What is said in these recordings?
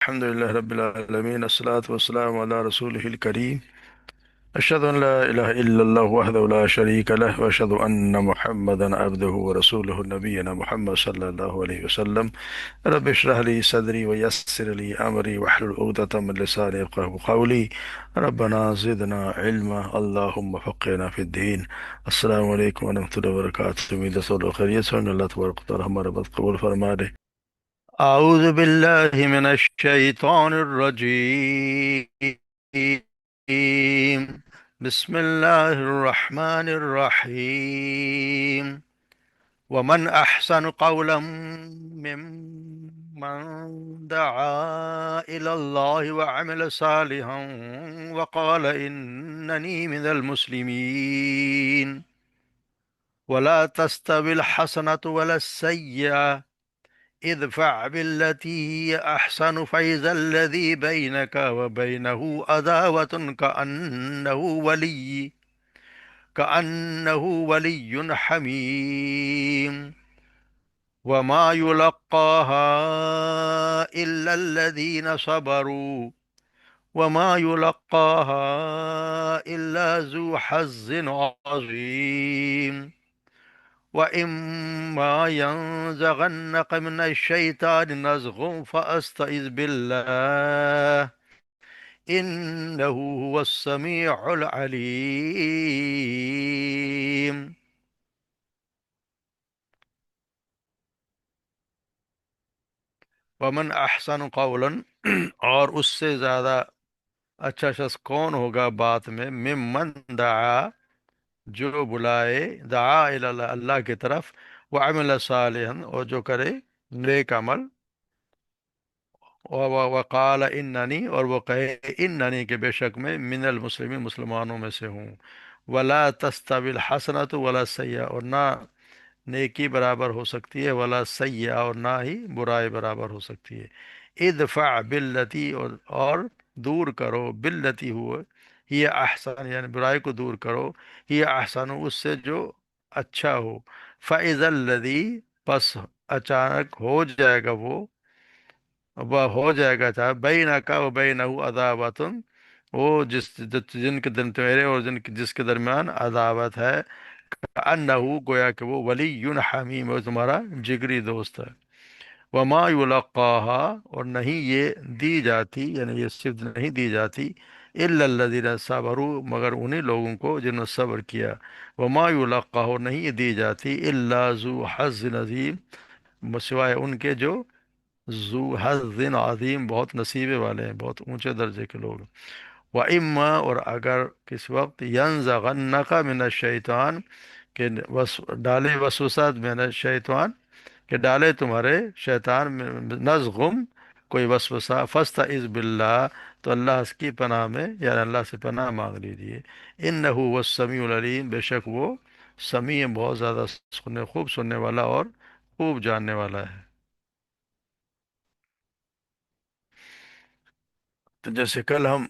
الحمد لله رب العالمين، الصلاة والسلام على رسوله الكريم. أشهد أن لا إله إلا الله وحده لا شريك له، وأشهد أن محمدا عبده ورسوله، نبينا محمد صلى الله عليه وسلم. رب اشرح لي صدري ويسر لي أمري واحلل عقدة من لساني يفقهوا قولي. ربنا زدنا علما، اللهم فقهنا في الدين. السلام علیکم ورحمۃ اللہ وبرکاتہ، امید ہے سب لوگ خیریت سے ہوں گے۔ اللہ تبارک و تعالی ہمارا بات قبول فرما دے۔ أعوذ بالله من الشيطان الرجيم. بسم الله الرحمن الرحيم. ومن أحسن قولا ممن دعا إلى الله وعمل صالحا وقال إنني من المسلمين. ولا تستوي الحسنة ولا السيئة، ادفع بالتي هي أحسن فإذا الذي بينك وبينه عداوة كأنه ولي حميم. وما يلقاها إلا الذين صبروا وما يلقاها إلا ذو حظ عظيم. وإما ينزغنك من الشيطان نزغ فأستعذ بالله إنه هو السميع العليم. ومن احسن قولا اور اس سے زیادہ اچھا شخص کون ہوگا بات میں، ممن دعا جو بلائے، دعا الی اللہ اللہ کی طرف، وعمل صالحا اور جو کرے نیک عمل، وقال اننی اور وہ کہے اننی کہ بے شک میں من المسلمین مسلمانوں میں سے ہوں. ولا تستوی الحسنۃ ولا سیئہ اور نہ نیکی برابر ہو سکتی ہے، ولا سیئہ اور نہ ہی برائی برابر ہو سکتی ہے. ادفع باللتی اور دور کرو، باللتی ہو یہ احسن یعنی برائی کو دور کرو، یہ احسن اس سے جو اچھا ہو. فاذا الذی پس اچانک ہو جائے گا وہ ہو جائے گا تھا بینک و بینہ عداوۃ، وہ جن کے دن تیرے اور جس کے درمیان عداوت ہے، انہو گویا کہ وہ ولی حمیم وہ تمہارا جگری دوست ہے. وما یلقاہا اور نہیں یہ دی جاتی یعنی یہ صرف نہیں دی جاتی، الا الذین صبروا مگر انہی لوگوں کو جنہوں نے صبر کیا. وما یلقاہ اور نہیں یہ دی جاتی الا ذو حظ عظیم سوائے ان کے جو ذو حظ عظیم بہت نصیبے والے ہیں، بہت اونچے درجے کے لوگ. وَإِمَّا اور اگر کس وقت يَنزَغَنَّكَ مِنَ الشَّيْطَانِ کہ ڈالے وسوسہ من الشیطان کہ ڈالے تمہارے شیطان میں نزغم کوئی وسوسہ، فاستعذ باللہ تو اللہ کی پناہ میں یعنی اللہ سے پناہ مانگ لیجیے. انہ هو السمیع العلیم بے شک وہ سمیع بہت زیادہ خوب سننے والا اور خوب جاننے والا ہے. تو جیسے کل ہم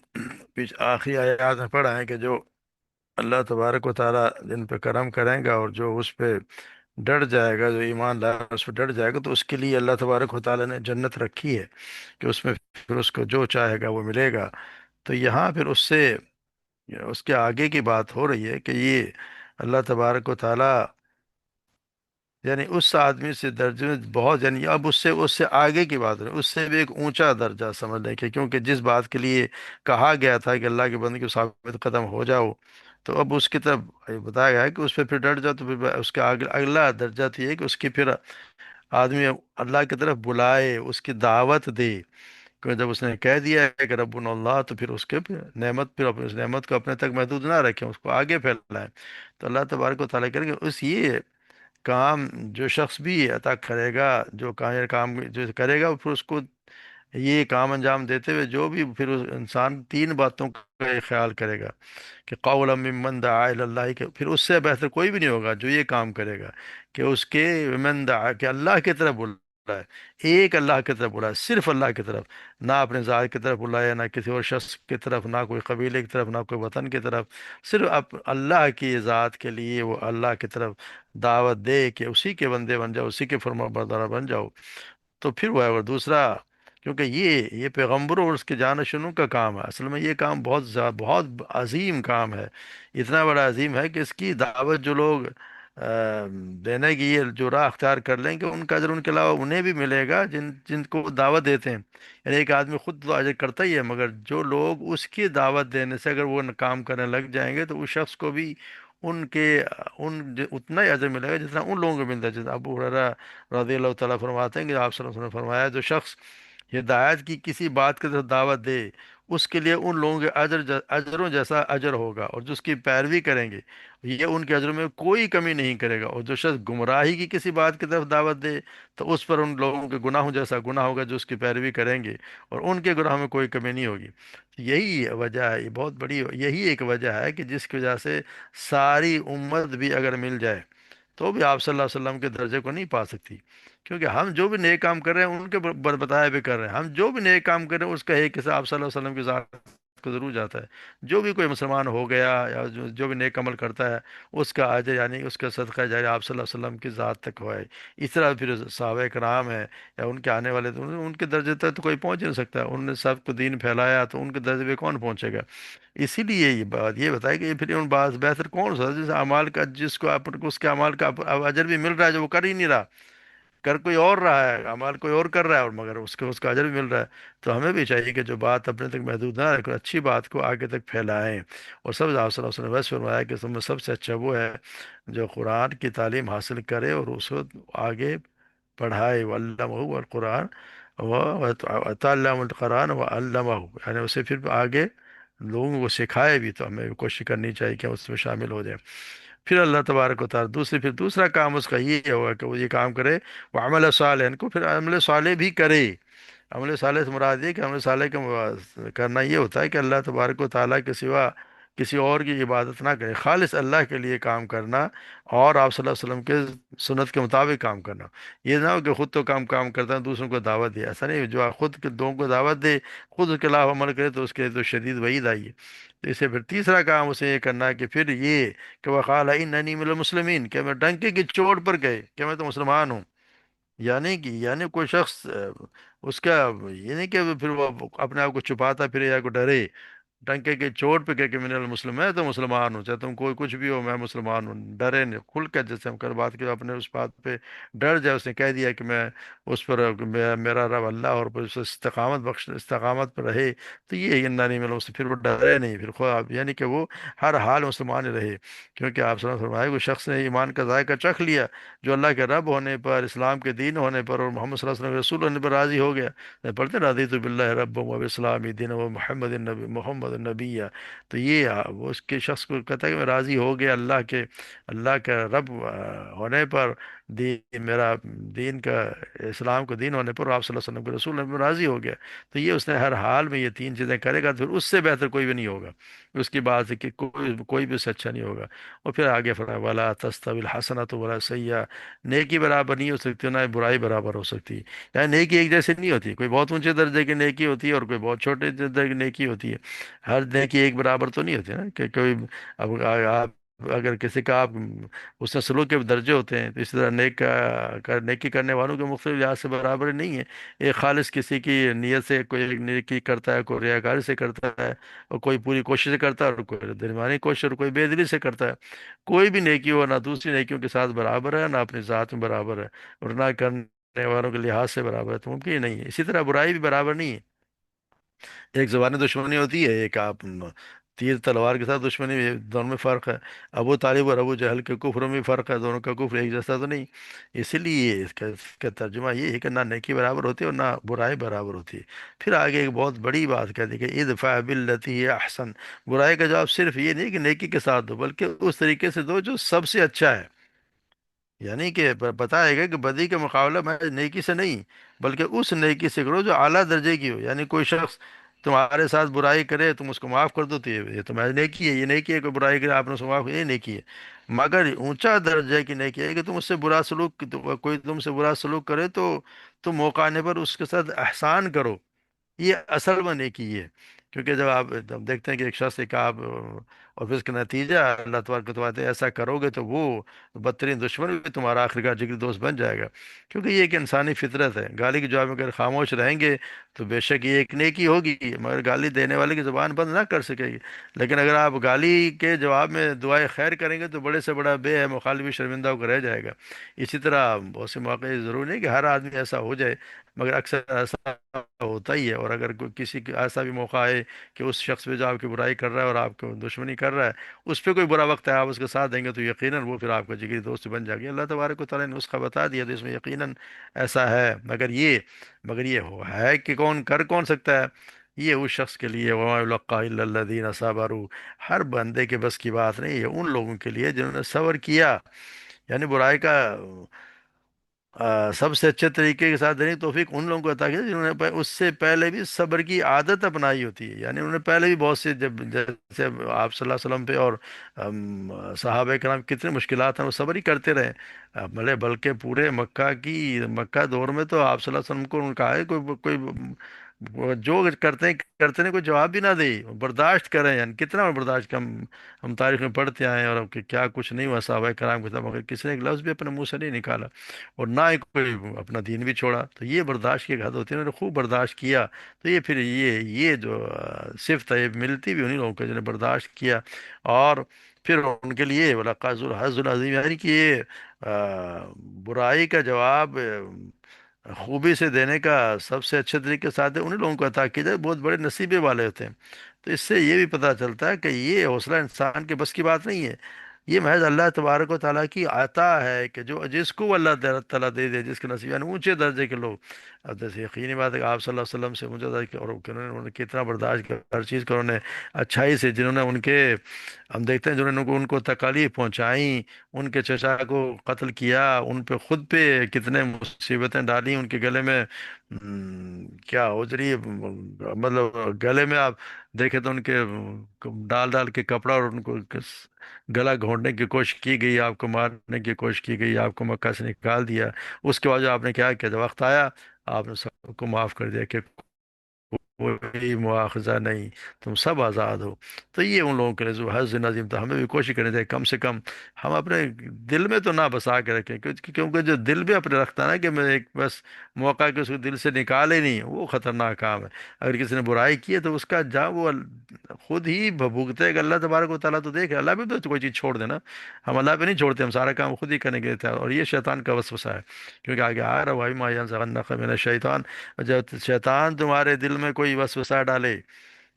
آخری آیات میں پڑھا ہے کہ جو اللہ تبارک و تعالیٰ جن پہ کرم کریں گا اور جو اس پہ ڈر جائے گا، جو ایمان لائے اس پہ ڈر جائے گا، تو اس کے لیے اللہ تبارک و تعالیٰ نے جنت رکھی ہے کہ اس میں پھر اس کو جو چاہے گا وہ ملے گا. تو یہاں پھر اس کے آگے کی بات ہو رہی ہے کہ یہ اللہ تبارک و تعالیٰ یعنی اس آدمی سے درجے میں بہت یعنی اب اس سے آگے کی بات ہے، اس سے بھی ایک اونچا درجہ سمجھ لیں کہ کیونکہ جس بات کے لیے کہا گیا تھا کہ اللہ کے بندے کو ثابت قدم ہو جاؤ، تو اب اس کی طرف بتایا گیا ہے کہ اس پہ پھر ڈٹ جاؤ. تو پھر اس کے آگے اگلا درجہ تو یہ ہے کہ اس کی پھر آدمی اللہ کی طرف بلائے، اس کی دعوت دے. کہ جب اس نے کہہ دیا ہے کہ ربنا اللہ، تو پھر اس کے پھر اپنے اس نعمت کو اپنے تک محدود نہ رکھیں، اس کو آگے پھیلائیں. تو اللہ تبارک و تعالیٰ کرے کہ یہ کام جو شخص بھی عطا کرے گا، جو کام جو کرے گا پھر اس کو یہ کام انجام دیتے ہوئے جو بھی پھر اس انسان تین باتوں کا یہ خیال کرے گا کہ قولا ممن دعا الی اللہ، کہ پھر اس سے بہتر کوئی بھی نہیں ہوگا جو یہ کام کرے گا کہ اس کے ممن دعا کہ اللہ کی طرف بلائے، ایک اللہ کی طرف بلائے، صرف اللہ کی طرف، نہ اپنے ذات کی طرف بلائے، نہ کسی اور شخص کی طرف، نہ کوئی قبیلے کی طرف، نہ کوئی وطن کی طرف، صرف اللہ کی ذات کے لیے وہ اللہ کی طرف دعوت دے کہ اسی کے بندے بن جاؤ، اسی کے فرما بردار بن جاؤ. تو پھر وہ ہے. اور دوسرا کیونکہ یہ پیغمبروں اور اس کے جانشینوں کا کام ہے، اصل میں یہ کام بہت عظیم کام ہے، اتنا بڑا عظیم ہے کہ اس کی دعوت جو لوگ دینے کی یہ جو راہ اختیار کر لیں گے، ان کا اجر ان کے علاوہ انہیں بھی ملے گا جن جن کو وہ دعوت دیتے ہیں۔ یعنی ایک آدمی خود تو اجر کرتا ہی ہے، مگر جو لوگ اس کی دعوت دینے سے اگر وہ کام کرنے لگ جائیں گے تو اس شخص کو بھی ان کے اتنا ہی اجر ملے گا جتنا ان لوگوں کو ملتا ہے۔ جیسے ابو ہریرہ رضی اللہ تعالیٰ فرماتے ہیں کہ آپ صلی اللہ علیہ وسلم نے فرمایا، جو شخص ہدایت کی کسی بات کی طرف دعوت دے، اس کے لیے ان لوگوں کے اجروں جیسا اجر ہوگا، اور جو اس کی پیروی کریں گے یہ ان کے اجر میں کوئی کمی نہیں کرے گا، اور جو شخص گمراہی کی کسی بات کی طرف دعوت دے تو اس پر ان لوگوں کے گناہوں جیسا گناہ ہوگا جو اس کی پیروی کریں گے، اور ان کے گناہوں میں کوئی کمی نہیں ہوگی۔ یہی وجہ ہے، یہ بہت بڑی یہی ایک وجہ ہے کہ جس کی وجہ سے ساری امت بھی اگر مل جائے تو بھی آپ صلی اللہ علیہ وسلم کے درجے کو نہیں پا سکتی، کیونکہ ہم جو بھی نئے کام کر رہے ہیں ان کے بتایا بھی کر رہے ہیں، ہم جو بھی نئے کام کر رہے ہیں اس کا ایک حصہ آپ صلی اللہ علیہ وسلم کی ذات کو ضرور جاتا ہے۔ جو بھی کوئی مسلمان ہو گیا یا جو بھی نیک عمل کرتا ہے اس کا اجر یعنی اس کا صدقہ جاری آپ صلی اللہ علیہ وسلم کی ذات تک ہوا ہے۔ اس طرح پھر صحابہ کرام ہیں یا ان کے آنے والے، تو ان کے درجے تک تو کوئی پہنچ نہیں سکتا، انہوں نے سب کو دین پھیلایا تو ان کے درجے پہ کون پہنچے گا؟ اسی لیے یہ بات یہ بتائے کہ پھر ان بعض بہتر کون سا جس اعمال کا جس کو آپ اس کے اعمال کا اب اجر بھی مل رہا ہے جو وہ کر ہی نہیں رہا، کر کوئی اور رہا ہے، اعمال کوئی اور کر رہا ہے، اور مگر اس کا اجر بھی مل رہا ہے۔ تو ہمیں بھی چاہیے کہ جو بات اپنے تک محدود نہ رکھیں، اچھی بات کو آگے تک پھیلائیں۔ اور سب آپ صلی اللہ علیہ وسلم نے ویسے فرمایا کہ تم میں سب سے اچھا وہ ہے جو قرآن کی تعلیم حاصل کرے اور اس کو آگے پڑھائے، وعلمہ القرآن وتعلم القرآن وعلمہ، یعنی اسے پھر آگے لوگوں کو سکھائے بھی۔ تو ہمیں بھی کوشش کرنی چاہیے کہ ہم اس میں شامل ہو جائیں۔ پھر اللہ تبارک و تعالیٰ پھر دوسرا کام اس کا یہ ہوگا کہ وہ یہ کام کرے، وہ عمل صالح کو پھر عمل صالح بھی کرے۔ عمل صالح سے مراد یہ کہ عمل صالح کا کرنا یہ ہوتا ہے کہ اللہ تبارک و تعالیٰ کے سوا کسی اور کی عبادت نہ کرے، خالص اللہ کے لیے کام کرنا، اور آپ صلی اللہ علیہ وسلم کے سنت کے مطابق کام کرنا۔ یہ نہ ہو کہ خود تو کام کام کرتا ہے دوسروں کو دعوت دے، ایسا نہیں، جو خود کے دو کو دعوت دے خود اس کے خلاف عمل کرے تو اس کے تو شدید وعید آئی ہے۔ تو اسے پھر تیسرا کام اسے یہ کرنا ہے کہ پھر یہ کہ وقال اننی من المسلمین، کہ میں ڈنکے کی چوٹ پر گئے کہ میں تو مسلمان ہوں، یعنی کوئی شخص اس کا یہ نہیں کہ پھر وہ اپنے آپ کو چھپاتا پھرے یا کو ڈرے، ڈنکے کی چوٹ پہ کہ من المسلم، میں تو مسلمان ہوں، چاہے تم کوئی کچھ بھی ہو میں مسلمان ہوں، ڈرے نہیں، کھل کر جیسے ہم کل بات کی اپنے اس بات پہ ڈر جائے، اس نے کہہ دیا کہ میں اس پر میرا رب اللہ اور پھر اس سے استقامت پر رہے، تو یہ انانی میں سے پھر وہ ڈرے نہیں، پھر خواب یعنی کہ وہ ہر حال مسلمان ہی رہے، کیونکہ آپ صلی اللہ علیہ وسلم فرمایا کہ شخص نے ایمان کا ذائقہ چکھ لیا جو اللہ کے رب ہونے پر، اسلام کے دین ہونے پر اور محمد صلی اللہ علیہ وسلم کے رسول ہونے پر راضی ہو گیا، پڑھتے رضیت باللہ رب و اسلامی دین و محمد النبی، تو یہ وہ اس کے شخص کو کہتا ہے کہ میں راضی ہو گیا اللہ کا رب ہونے پر، دین میرا دین کا اسلام کو دین ہونے پر، اور آپ صلی اللہ علیہ وسلم کے رسول ہونے پر راضی ہو گیا، تو یہ اس نے ہر حال میں یہ تین چیزیں کرے گا تو پھر اس سے بہتر کوئی بھی نہیں ہوگا، اس کی بات ہے کہ کوئی بھی اس سے اچھا نہیں ہوگا۔ اور پھر آگے فرمایا ولا تستوی الحسنۃ ولا سیئہ، نیکی برابر نہیں ہو سکتی نہ برائی برابر ہو سکتی، یعنی نیکی ایک جیسے نہیں ہوتی، کوئی بہت اونچے درجے کی نیکی ہوتی ہے اور کوئی بہت چھوٹے درجے کی نیکی ہوتی ہے، ہر نیکی ایک برابر تو نہیں ہوتی نا کہ کوئی اب آپ اگر کسی کا آپ اس سے سلوک کے درجے ہوتے ہیں تو اسی طرح نیکی کرنے والوں کے مختلف لحاظ سے برابر نہیں ہے، ایک خالص کسی کی نیت سے کوئی ایک نیکی کرتا ہے، کوئی ریاکاری سے کرتا ہے، اور کوئی پوری کوشش سے کرتا ہے، اور کوئی درمیانی کوشش اور کوئی بے دلی سے کرتا ہے، کوئی بھی نیکی ہو نہ دوسری نیکیوں کے ساتھ برابر ہے نہ اپنی ذات میں برابر ہے، اور نہ کرنے والوں کے لحاظ سے برابر ہے، تو ممکن ہی نہیں ہے، اسی طرح برائی بھی برابر نہیں ہے، ایک زبانی دشمنی ہوتی ہے، ایک آپ تیر تلوار کے ساتھ دشمنی بھی ہے، دونوں میں فرق ہے، ابو طالب اور ابو جہل کے کفر میں بھی فرق ہے، دونوں کا کفر ایک جیسا تو نہیں، اسی لیے اس کا ترجمہ یہ ہے کہ نہ نیکی برابر ہوتی ہے اور نہ برائی برابر ہوتی ہے۔ پھر آگے ایک بہت بڑی بات کہتی ہے کہ ادفع باللتی ہی احسن، برائی کا جواب صرف یہ نہیں کہ نیکی کے ساتھ دو بلکہ اس طریقے سے دو جو سب سے اچھا ہے، یعنی کہ بتائے گا کہ بدی کا مقابلہ میں نیکی سے نہیں بلکہ اس نیکی سے کرو جو اعلیٰ درجے کی ہو، یعنی کوئی شخص تمہارے ساتھ برائی کرے تم اس کو معاف کر دو تو یہ تمہاری نیکی ہے، یہ نیکی ہے، کوئی برائی کرے آپ نے اس کو معاف کیا، یہ نیکی ہے، مگر اونچا درجے کی نیکی ہے کہ تم اس سے برا سلوک کوئی تم سے برا سلوک کرے تو تم موقع آنے پر اس کے ساتھ احسان کرو، یہ اصل میں نیکی یہ ہے، کیونکہ جب آپ جب دیکھتے ہیں کہ ایک شخص ایک آپ اور پھر اس کا نتیجہ اللہ تبارک و تعالیٰ ایسا کرو گے تو وہ بدترین دشمن بھی تمہارا آخرکار جگری دوست بن جائے گا، کیونکہ یہ ایک انسانی فطرت ہے۔ گالی کے جواب میں اگر خاموش رہیں گے تو بے شک یہ ایک نیکی ہوگی، مگر گالی دینے والے کی زبان بند نہ کر سکے گی۔ لیکن اگر آپ گالی کے جواب میں دعائے خیر کریں گے تو بڑے سے بڑا بے ہے مخالف بھی شرمندہ ہو کر رہ جائے گا۔ اسی طرح بہت سے مواقع ضروری نہیں کہ ہر آدمی ایسا ہو جائے، مگر اکثر ایسا ہوتا ہی ہے۔ اور اگر کوئی کسی کا ایسا بھی موقع آئے کہ اس شخص پہ جو آپ کی برائی کر رہا ہے اور آپ کو دشمنی کر رہا ہے، اس پہ کوئی برا وقت ہے، آپ اس کے ساتھ دیں گے تو یقیناً وہ پھر آپ کا جگری دوست بن جائے گی۔ اللہ تبارک و تعالیٰ نے نسخہ بتا دیا تو اس میں یقیناً ایسا ہے، مگر یہ ہو ہے کہ کون سکتا ہے؟ یہ اس شخص کے لیے وَمَا يُلَقَّىٰ إِلَّا الَّذِينَ صَبَرُوا، ہر بندے کے بس کی بات نہیں ہے، ان لوگوں کے لیے جنہوں نے صبر کیا، یعنی برائی کا سب سے اچھے طریقے کے ساتھ دینے کی توفیق ان لوگوں کو عطا کی ہے جنہوں نے اس سے پہلے بھی صبر کی عادت اپنائی ہوتی ہے، یعنی انہوں نے پہلے بھی بہت سے جب جیسے آپ صلی اللہ علیہ وسلم پہ اور صحابہ کرام کتنے مشکلات ہیں وہ صبر ہی کرتے رہے، بلکہ پورے مکہ دور میں تو آپ صلی اللہ علیہ وسلم کو کہا ہے کوئی وہ جو کرتے ہیں کوئی جواب بھی نہ دے، برداشت کریں، یعنی کتنا برداشت کم ہم تاریخ میں پڑھتے آئے ہیں، اور اب کہ کیا کچھ نہیں ہوا صحابہ کرام کے ساتھ، مگر کسی نے ایک لفظ بھی اپنے منہ سے نہیں نکالا، اور نہ ہی کوئی اپنا دین بھی چھوڑا۔ تو یہ برداشت کی ایک حد ہوتی ہے، انہوں نے خوب برداشت کیا، تو یہ پھر یہ جو صفت ہے یہ ملتی بھی انہیں لوگوں کو جنہوں نے برداشت کیا، اور پھر ان کے لیے وَلَقَدْ ذُو الْعَزْمِ الْعَظِيمِ، یعنی کہ یہ برائی کا جواب خوبی سے دینے کا سب سے اچھے طریقے کے ساتھ ہے انہیں لوگوں کو عطا کیا جائے، بہت بڑے نصیبے والے ہوتے ہیں۔ تو اس سے یہ بھی پتہ چلتا ہے کہ یہ حوصلہ انسان کے بس کی بات نہیں ہے، یہ محض اللہ تبارک و تعالیٰ کی عطا ہے کہ جو جس کو وہ اللہ تعالیٰ دے دے، جس کے نصیب یعنی اونچے درجے کے لوگ۔ اب جیسے یقینی بات ہے کہ آپ صلی اللہ علیہ وسلم سے اونچا درجے کے، اور انہوں نے کتنا برداشت کیا ہر چیز کو، انہوں نے اچھائی سے، جنہوں نے ان کے ہم دیکھتے ہیں جنہوں نے ان کو تکالیف پہنچائیں، ان کے چچا کو قتل کیا، ان پہ خود پہ کتنے مصیبتیں ڈالی، ان کے گلے میں کیا ہوجری مطلب گلے میں آپ دیکھیں تو ان کے ڈال ڈال کے کپڑا، اور ان کو گلا گھونٹنے کی کوشش کی گئی، آپ کو مارنے کی کوشش کی گئی، آپ کو مکہ سے نکال دیا۔ اس کے بعد جو آپ نے کیا کیا، جب وقت آیا آپ نے سب کو معاف کر دیا کہ کوئی مواخذہ نہیں، تم سب آزاد ہو۔ تو یہ ان لوگوں کے لیے جو حظ نظیم تھا، ہمیں بھی کوشش کرنی چاہیے کم سے کم ہم اپنے دل میں تو نہ بسا کے رکھیں، کیونکہ جو دل میں اپنے رکھتا ہے نا کہ میں ایک بس موقع کہ اس کو دل سے نکالے نہیں، وہ خطرناک کام ہے۔ اگر کسی نے برائی کی ہے تو اس کا جا وہ خود ہی بھگتے گا، اللہ تبارک و تعالیٰ تو دیکھے، اللہ بھی تو کوئی چیز چھوڑ دینا، ہم اللہ پہ نہیں چھوڑتے، ہم سارا کام خود ہی کرنے کے لیے تیار، اور یہ شیطان کا وسوسہ ہے، کیونکہ آگے آ رہا ہے مَا يَنزَغَنَّكَ مِنَ الشَّيْطَانِ، جب شیطان تمہارے دل میں کوئی وسوسہ ڈالے،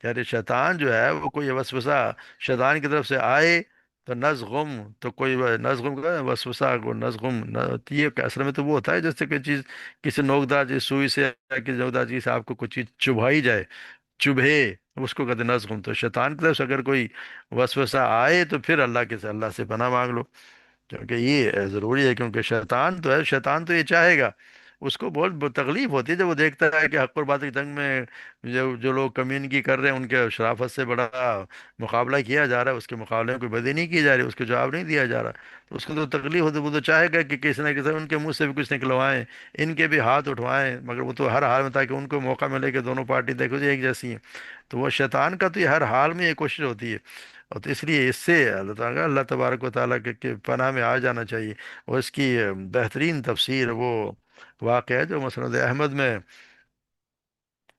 یعنی شیطان جو ہے وہ کوئی وسوسہ شیطان کی طرف سے آئے تو نزغم، تو کوئی نزغم کا وسوسہ کو نزغم یہ اصل میں تو وہ ہوتا ہے جیسے کوئی چیز کسی نوکدار چیز سوئی سے یا کسی نوکدار چیز سے آپ کو کوئی چیز چبھائی جائے، چبھے، اس کو کہتے ہیں نزغم۔ تو شیطان کی طرف سے اگر کوئی وسوسہ آئے تو پھر اللہ سے پناہ مانگ لو، کیونکہ یہ ضروری ہے، کیونکہ شیطان تو ہے، شیطان تو یہ چاہے گا، اس کو بہت تکلیف ہوتی ہے جب وہ دیکھتا ہے کہ حق اور باطل کی جنگ میں جو لوگ کمیونگی کر رہے ہیں ان کے شرافت سے بڑا مقابلہ کیا جا رہا ہے، اس کے مقابلے میں کوئی بدی نہیں کی جا رہی، اس کو جواب نہیں دیا جا رہا، تو اس کو تو تکلیف ہوتی ہے، وہ تو چاہے گا کہ کسی نہ کسی ان کے منہ سے بھی کچھ نکلوائیں، ان کے بھی ہاتھ اٹھوائیں، مگر وہ تو ہر حال میں تاکہ ان کو موقع ملے کہ دونوں پارٹی دیکھو جی ایک جیسی ہیں، تو وہ شیطان کا تو یہ ہر حال میں یہ کوشش ہوتی ہے، اور تو اس لیے اس سے اللہ تبارک و تعالیٰ کے پناہ میں آ جانا چاہیے۔ اور اس کی بہترین تفسیر وہ واقعہ ہے جو مسند احمد میں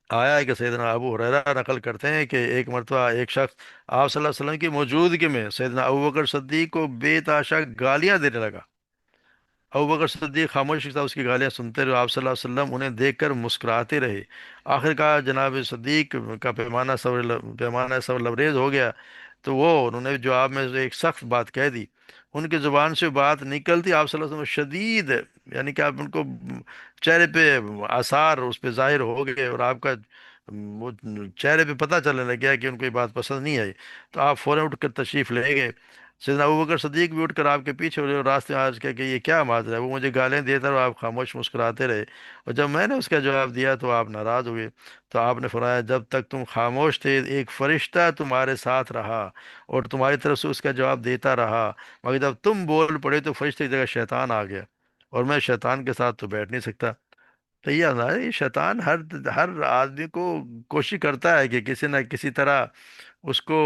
آیا ہے کہ سیدنا ابو ہریرہ نقل کرتے ہیں کہ ایک مرتبہ ایک شخص آپ صلی اللہ علیہ وسلم کی موجودگی میں سیدنا ابوبکر صدیق کو بے تحاشا گالیاں دینے لگا۔ ابوبکر صدیق خاموشی کے ساتھ اس کی گالیاں سنتے رہے، آپ صلی اللہ علیہ وسلم انہیں دیکھ کر مسکراتے رہے۔ آخر کار جناب صدیق کا پیمانہ صبر لبریز ہو گیا، تو انہوں نے جواب میں سے ایک سخت بات کہہ دی، ان کی زبان سے بات نکلتی آپ صلی اللہ علیہ وسلم شدید، یعنی کہ آپ ان کو چہرے پہ آثار اس پہ ظاہر ہو گئے، اور آپ کا وہ چہرے پہ پتہ چلنے لگ گیا کہ ان کو یہ بات پسند نہیں آئی، تو آپ فوراً اٹھ کر تشریف لے گئے۔ سیدنا ابوبکر صدیق بھی اٹھ کر آپ کے پیچھے ہو راستے میں آج کہا کہ یہ کیا ماجرا ہے، وہ مجھے گالیں دیتا اور آپ خاموش مسکراتے رہے، اور جب میں نے اس کا جواب دیا تو آپ ناراض ہوئے، تو آپ نے فرمایا جب تک تم خاموش تھے ایک فرشتہ تمہارے ساتھ رہا اور تمہاری طرف سے اس کا جواب دیتا رہا، مگر جب تم بول پڑے تو فرشتے کی جگہ شیطان آ گیا، اور میں شیطان کے ساتھ تو بیٹھ نہیں سکتا۔ تو یہ یہ شیطان ہر ہر آدمی کو کوشش کرتا ہے کہ کسی نہ کسی طرح اس کو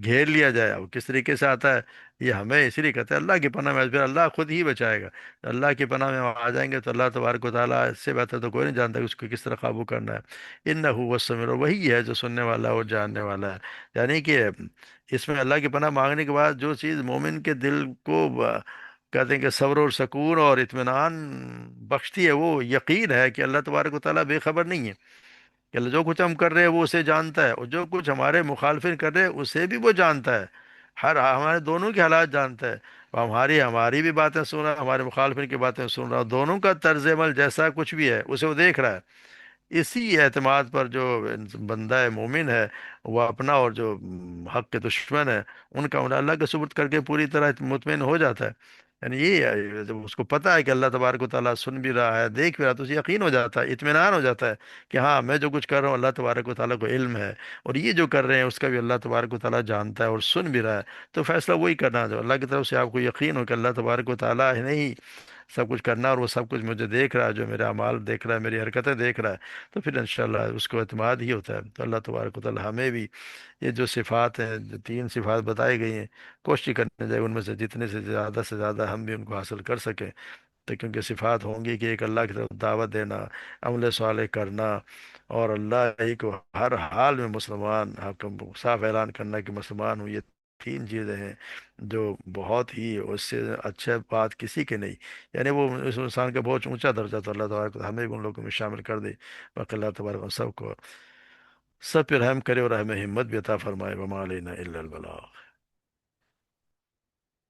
گھیر لیا جائے. اب کس طریقے سے آتا ہے یہ ہمیں اسی لیے کہتے ہیں اللہ کی پناہ میں، پھر اللہ خود ہی بچائے گا. اللہ کی پناہ میں ہم آ جائیں گے تو اللہ تبارک و تعالیٰ اس سے بہتر تو کوئی نہیں جانتا کہ اس کو کس طرح قابو کرنا ہے. انہ هو السمیع، وہی ہے جو سننے والا اور جاننے والا ہے. یعنی کہ اس میں اللہ کی پناہ مانگنے کے بعد جو چیز مومن کے دل کو کہتے ہیں کہ صبر اور سکون اور اطمینان بخشتی ہے، وہ یقین ہے کہ اللہ تبارک و تعالیٰ بے خبر نہیں ہے. کہ اللہ جو کچھ ہم کر رہے ہیں وہ اسے جانتا ہے، اور جو کچھ ہمارے مخالفین کر رہے ہیں اسے بھی وہ جانتا ہے. ہمارے دونوں کے حالات جانتا ہے. وہ ہماری بھی باتیں سن رہا ہے، ہمارے مخالفین کی باتیں سن رہا ہے. دونوں کا طرز عمل جیسا کچھ بھی ہے اسے وہ دیکھ رہا ہے. اسی اعتماد پر جو بندہ مومن ہے وہ اپنا اور جو حق کے دشمن ہے ان کا اللہ کے سپرد کر کے پوری طرح مطمئن ہو جاتا ہے. یعنی یہ ہے، جب اس کو پتہ ہے کہ اللہ تبارک و تعالیٰ سن بھی رہا ہے دیکھ بھی رہا ہے تو اسے یقین ہو جاتا ہے، اطمینان ہو جاتا ہے کہ ہاں میں جو کچھ کر رہا ہوں اللہ تبارک و تعالیٰ کو علم ہے، اور یہ جو کر رہے ہیں اس کا بھی اللہ تبارک و تعالیٰ جانتا ہے اور سن بھی رہا ہے. تو فیصلہ وہی کرنا ہے جو اللہ کی طرف سے آپ کو یقین ہو کہ اللہ تبارک و تعالیٰ ہی نہیں سب کچھ کرنا، اور وہ سب کچھ مجھے دیکھ رہا ہے، جو میرے اعمال دیکھ رہا ہے، میری حرکتیں دیکھ رہا ہے. تو پھر انشاءاللہ اس کو اعتماد ہی ہوتا ہے. تو اللہ تبارک و تعالیٰ ہمیں بھی یہ جو صفات ہیں، جو تین صفات بتائی گئی ہیں، کوشش کرنے جائے ان میں سے زیادہ ہم بھی ان کو حاصل کر سکیں. تو کیونکہ صفات ہوں گی کہ ایک اللہ کی طرف دعوت دینا، عمل صالح کرنا، اور اللہ ہی کو ہر حال میں مسلمان حکم صاف اعلان کرنا کہ مسلمان ہوں. یہ تین چیزیں ہیں جو بہت ہی، اس سے اچھا بات کسی کے نہیں. یعنی وہ اس انسان کا بہت اونچا درجہ، تو اللہ تبارک و تعالیٰ ہمیں بھی ان لوگوں میں شامل کر دے. باقی اللہ تبارک و سب کو سب پہ رحم کرے اور ہمیں ہمت بھی عطا فرمائے. وما علینا الا البلاغ.